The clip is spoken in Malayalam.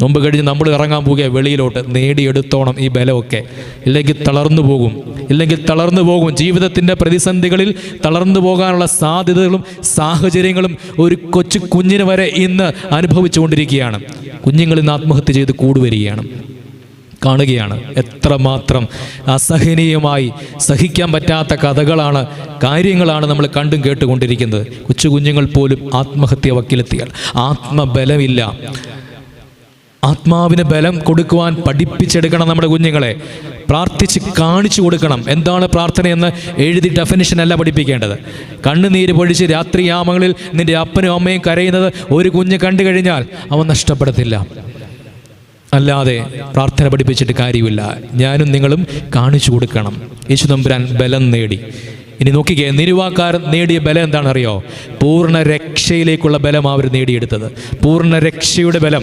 നോമ്പ് കഴിഞ്ഞ് നമ്മൾ ഇറങ്ങാൻ പോവുക വെളിയിലോട്ട്. നേടിയെടുത്തോണം ഈ ബലമൊക്കെ, ഇല്ലെങ്കിൽ തളർന്നു പോകും. ജീവിതത്തിൻ്റെ പ്രതിസന്ധികളിൽ തളർന്നു പോകാനുള്ള സാധ്യതകളും സാഹചര്യങ്ങളും ഒരു കൊച്ചു കുഞ്ഞിന് വരെ ഇന്ന് അനുഭവിച്ചുകൊണ്ടിരിക്കുകയാണ്. കുഞ്ഞുങ്ങൾ ഇന്ന് ആത്മഹത്യ ചെയ്ത് കൂടുവരികയാണ്, കാണുകയാണ്. എത്രമാത്രം അസഹനീയമായി സഹിക്കാൻ പറ്റാത്ത കഥകളാണ്, കാര്യങ്ങളാണ് നമ്മൾ കണ്ടും കേട്ടുകൊണ്ടിരിക്കുന്നത്. കൊച്ചു കുഞ്ഞുങ്ങൾ പോലും ആത്മഹത്യ വക്കിലെത്തിയാൽ ആത്മബലമില്ല. ആത്മാവിന് ബലം കൊടുക്കുവാൻ പഠിപ്പിച്ചെടുക്കണം നമ്മുടെ കുഞ്ഞുങ്ങളെ. പ്രാർത്ഥിച്ച് കാണിച്ചു കൊടുക്കണം. എന്താണ് പ്രാർത്ഥനയെന്ന് എഴുതി ഡെഫിനിഷൻ അല്ല പഠിപ്പിക്കേണ്ടത്. കണ്ണുനീര് പൊഴിച്ച് രാത്രിയാമങ്ങളിൽ നിന്റെ അപ്പനും അമ്മയും കരയുന്നത് ഒരു കുഞ്ഞ് കണ്ടു കഴിഞ്ഞാൽ അവൻ നഷ്ടപ്പെടത്തില്ല. അല്ലാതെ പ്രാർത്ഥന പഠിപ്പിച്ചിട്ട് കാര്യമില്ല. ഞാനും നിങ്ങളും കാണിച്ചു കൊടുക്കണം. യേശു തമ്പുരാൻ ബലം നേടി. ഇനി നോക്കിക്കേ, നിരുവാക്കാരൻ നേടിയ ബലം എന്താണെന്നറിയോ? പൂർണ്ണ രക്ഷയിലേക്കുള്ള ബലം അവർ നേടിയെടുത്തത്. പൂർണ്ണ രക്ഷയുടെ ബലം.